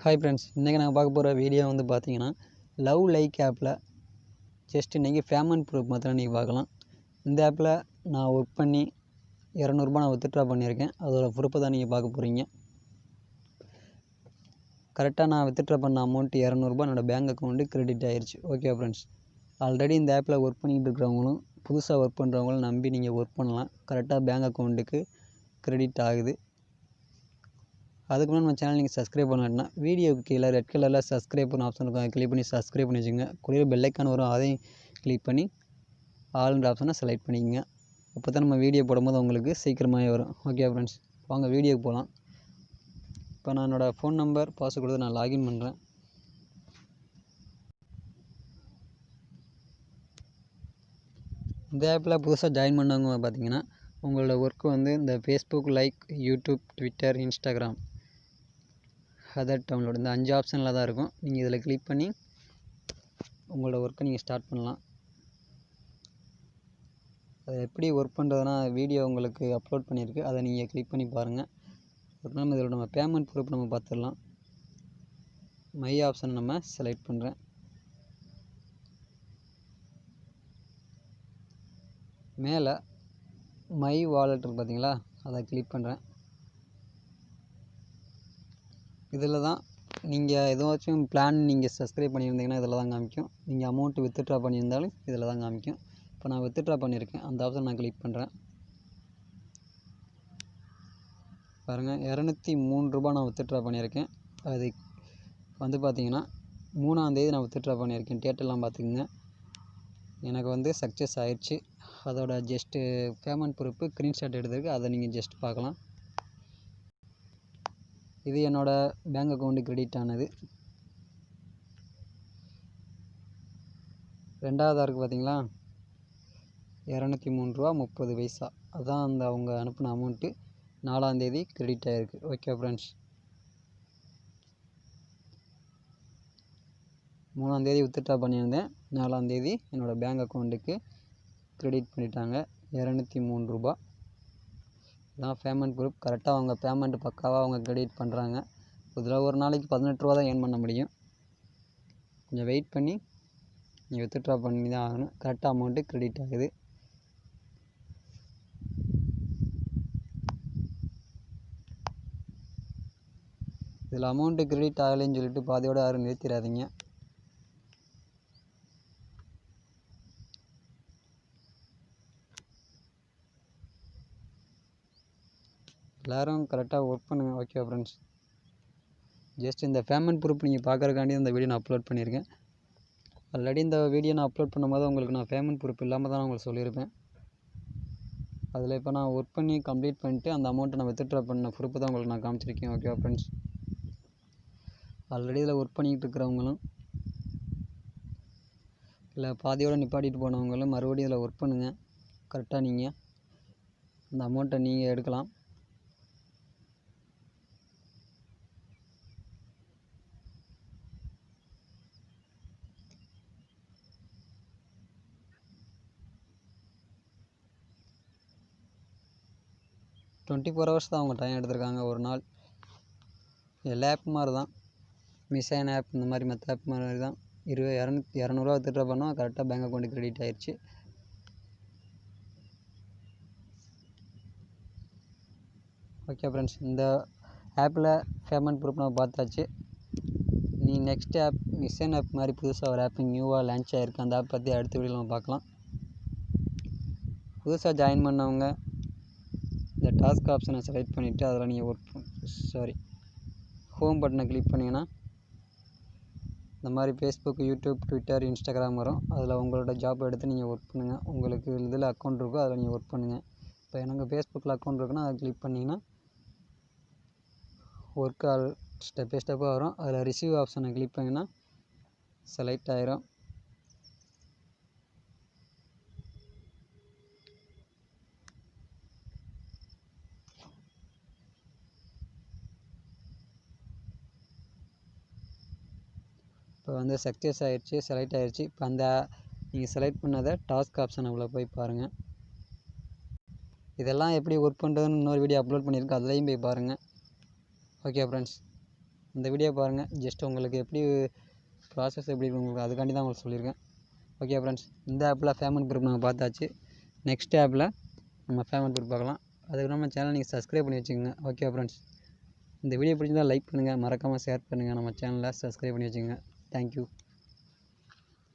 Hi friends, இன்றைக்கி நாங்கள் பார்க்க போகிற வீடியோ வந்து பார்த்தீங்கன்னா லவ் லைக் ஆப்பில் ஜஸ்ட் இன்றைக்கி பேமெண்ட் ப்ரூஃப் மாத்திரம் நீங்கள் பார்க்கலாம். இந்த ஆப்பில் நான் ஒர்க் பண்ணி 200 ரூபாய் நான் வித்ட்ரா பண்ணியிருக்கேன். அதோட ப்ரூஃபை தான் நீங்கள் பார்க்க போகிறீங்க. கரெக்டாக நான் வித்ட்ரா பண்ண அமௌண்ட் 200 ரூபாய் என்னோடய பேங்க் அக்கௌண்ட்டு கிரெடிட் ஆயிடுச்சு. ஓகே ஃப்ரெண்ட்ஸ், ஆல்ரெடி இந்த ஆப்பில் ஒர்க் பண்ணிகிட்டு இருக்கிறவங்களும் புதுசாக ஒர்க் பண்ணுறவங்களும் நம்பி நீங்கள் ஒர்க் பண்ணலாம். கரெக்டாக பேங்க் அக்கௌண்ட்டுக்கு கிரெடிட் ஆகுது. அதுக்கு முன்னாடி நம்ம சேனல் நீங்கள் சப்ஸ்கிரைப் பண்ணலாம்னா வீடியோக்கு கீழே ரெட் கலரில் சப்ஸ்கிரைப் பண்ண ஆப்ஷன் இருக்கும். அதை கிளிக் பண்ணி சப்ஸ்கிரைப் பண்ணி வச்சுங்க. கூடவே பெல்லைக்கான் வரும், அதையும் கிளிக் பண்ணி ஆல்ன்ற ஆப்ஷனை செலக்ட் பண்ணிக்கோங்க. அப்போ தான் நம்ம வீடியோ போடும்போது உங்களுக்கு சீக்கிரமாகவே வரும். ஓகே ஃப்ரெண்ட்ஸ், வாங்க வீடியோக்கு போகலாம். இப்போ நான் என்னோடய ஃபோன் நம்பர் பாஸ்வேர்டு கொடுத்து நான் லாகின் பண்ணுறேன். இந்த ஆப்பில் புதுசாக ஜாயின் பண்ணவங்க பார்த்தீங்கன்னா உங்களோட ஒர்க்கு வந்து இந்த Facebook, like, YouTube, Twitter, Instagram, other download இந்த 5 ஆப்ஷனில் தான் இருக்கும். நீங்கள் இதில் கிளிக் பண்ணி உங்களோட ஒர்க்கை நீங்கள் ஸ்டார்ட் பண்ணலாம். அதை எப்படி ஒர்க் பண்ணுறதுனா வீடியோ உங்களுக்கு அப்லோட் பண்ணியிருக்கு, அதை நீங்கள் கிளிக் பண்ணி பாருங்கள். அதுக்கு இதில் நம்ம பேமெண்ட் ப்ரூஃப் நம்ம பார்த்துடலாம். மை ஆப்ஷன் நம்ம செலக்ட் பண்ணுறேன். மேலே மை வாலெட் இருக்குது பார்த்தீங்களா, அதை கிளிக் பண்ணுறேன். இதில் தான் நீங்கள் ஏதாச்சும் பிளான் நீங்கள் சப்ஸ்கிரைப் பண்ணியிருந்தீங்கன்னா இதில் தான் காமிக்கும். நீங்கள் அமௌண்ட்டு வித்ட்ரா பண்ணியிருந்தாலும் இதில் தான் காமிக்கும். இப்போ நான் வித்ட்ரா பண்ணியிருக்கேன், அந்த ஆப்ஷன் நான் கிளிக் பண்ணுறேன். பாருங்கள், 203 ரூபாய் நான் வித்ட்ரா பண்ணியிருக்கேன். அது வந்து பார்த்தீங்கன்னா 3ஆம் தேதி நான் வித்ட்ரா பண்ணியிருக்கேன். டேட்டெல்லாம் பார்த்துக்குங்க. எனக்கு வந்து சக்ஸஸ் ஆயிடுச்சு. அதோட ஜஸ்ட்டு பேமெண்ட் ப்ரூஃபு ஸ்க்ரீன்ஷாட் எடுத்துருக்கு, அதை நீங்கள் ஜஸ்ட் பார்க்கலாம். இது என்னோடய பேங்க் அக்கௌண்ட்டு கிரெடிட் ஆனது. ரெண்டாவதாக இருக்குது பார்த்தீங்களா, 203 ரூபா 30 பைசா. அதுதான் அந்த அவங்க அனுப்பின அமௌண்ட்டு 4ஆம் தேதி கிரெடிட் ஆகிருக்கு. ஓகே ஃப்ரெண்ட்ஸ், 3ஆம் தேதி வித்ட்ரா பண்ணியிருந்தேன். 4ஆம் தேதி என்னோடய பேங்க் அக்கௌண்ட்டுக்கு கிரெடிட் பண்ணிட்டாங்க 203 ரூபா. இதான் பேமெண்ட் ப்ரூஃப். கரெக்டாக அவங்க பேமெண்ட் பக்காவாக அவங்க கிரெடிட் பண்ணுறாங்க. இதில் ஒரு நாளைக்கு 18 ரூபா தான் ஏர்ன் பண்ண முடியும். கொஞ்சம் வெயிட் பண்ணி நீங்கள் வித்ட்ரா பண்ணி தான் ஆகணும். கரெக்டாக அமௌண்ட்டு கிரெடிட் ஆகுது. இதில் அமௌண்ட்டு கிரெடிட் ஆகலைன்னு சொல்லிட்டு பாதியோடு யாரும் நிறுத்திடாதீங்க. எல்லோரும் கரெக்டாக ஒர்க் பண்ணுங்கள். ஓகே ஃப்ரெண்ட்ஸ், ஜஸ்ட் இந்த பேமெண்ட் ப்ரூஃப் நீங்கள் பார்க்குறக்காண்டி இந்த வீடியோ நான் அப்லோட் பண்ணியிருக்கேன். ஆல்ரெடி இந்த வீடியோ நான் அப்லோட் பண்ணும்போது உங்களுக்கு நான் பேமெண்ட் ப்ரூஃப் இல்லாமல் தான் உங்களுக்கு சொல்லியிருப்பேன். அதில் இப்போ நான் ஒர்க் பண்ணி கம்ப்ளீட் பண்ணிட்டு அந்த அமௌண்ட்டை நான் வித்ட்ரா பண்ண ப்ரூஃப் தான் உங்களுக்கு நான் காமிச்சிருக்கேன். ஓகே ஃப்ரெண்ட்ஸ், ஆல்ரெடி இதில் ஒர்க் பண்ணிக்கிட்டு இருக்கிறவங்களும் இல்லை பாதியோடு நிப்பாட்டிட்டு போனவங்களும் மறுபடியும் இதில் ஒர்க் பண்ணுங்கள். கரெக்டாக நீங்கள் அந்த அமௌண்ட்டை நீங்கள் எடுக்கலாம். டுவெண்ட்டி 4 ஹவர்ஸ் தான் அவங்க டைம் எடுத்திருக்காங்க ஒரு நாள். எல்லா ஆப் மாதிரி தான், மிஷன் ஆப் இந்த மாதிரி மற்ற ஆப் மாதிரி தான். 200 வித்ட்ரா பண்ணோம், கரெக்டாக பேங்க் அக்கௌண்ட்டு கிரெடிட் ஆயிடுச்சு. ஓகே ஃப்ரெண்ட்ஸ், இந்த ஆப்பில் பேமெண்ட் ப்ரூஃப் நம்ம பார்த்தாச்சு. நீ நெக்ஸ்ட் ஆப் மிஷன் ஆப் மாதிரி புதுசாக ஒரு ஆப் நியூவாக லான்ச் ஆகிருக்கு. அந்த ஆப் பற்றி அடுத்த வீடியோவில் நம்ம பார்க்கலாம். புதுசாக ஜாயின் பண்ணவங்க இந்த டாஸ்க் ஆப்ஷனை செலக்ட் பண்ணிவிட்டு அதில் நீங்கள் ஹோம் பட்டனை கிளிக் பண்ணிங்கன்னா இந்த மாதிரி ஃபேஸ்புக், யூடியூப், ட்விட்டர், இன்ஸ்டாகிராம் வரும். அதில் உங்களோட ஜாப் எடுத்து நீங்கள் ஒர்க் பண்ணுங்கள். உங்களுக்கு இதில் அக்கௌண்ட் இருக்கோ அதில் நீங்கள் ஒர்க் பண்ணுங்கள். இப்போ எனக்கு ஃபேஸ்புக்கில் அக்கௌண்ட் இருக்குன்னா அதை கிளிக் பண்ணிங்கன்னா ஒர்க் ஆல் ஸ்டெப் பை ஸ்டெப்பாக வரும். அதில் ரிசீவ் ஆப்ஷனை கிளிக் பண்ணிங்கன்னா செலக்ட் ஆயிரும். இப்போ வந்து சக்ஸஸ் ஆகிடுச்சு, செலக்ட் ஆகிடுச்சு. இப்போ அந்த நீங்கள் செலக்ட் பண்ணதை டாஸ்க் ஆப்ஷன் உள்ள போய் பாருங்கள். இதெல்லாம் எப்படி ஒர்க் பண்ணுறதுன்னு இன்னொரு வீடியோ அப்லோட் பண்ணியிருக்கேன், அதுலேயும் போய் பாருங்கள். Okay friends. இந்த வீடியோ பாருங்கள். ஜஸ்ட் உங்களுக்கு எப்படி ப்ராசஸ் எப்படி இருக்கு உங்களுக்கு அதுக்காண்டி தான் உங்களுக்கு சொல்லியிருக்கேன். ஓகே ஃப்ரெண்ட்ஸ், இந்த ஆப்பில் பேமெண்ட் ப்ரூஃப் நம்ம பார்த்தாச்சு. நெக்ஸ்ட் ஆப்பில் நம்ம பேமெண்ட் ப்ரூஃப் பார்க்கலாம். அதுக்கு நம்ம சேனல் நீங்கள் சப்ஸ்கிரைப் பண்ணி வச்சுக்கோங்க. ஓகே ஃப்ரெண்ட்ஸ், இந்த வீடியோ பிடிச்சிருந்தால் லைக் பண்ணுங்கள், மறக்காமல் ஷேர் பண்ணுங்கள், நம்ம சேனலை சப்ஸ்கிரைப் பண்ணி வச்சுக்கோங்க. தேங்க்யூ.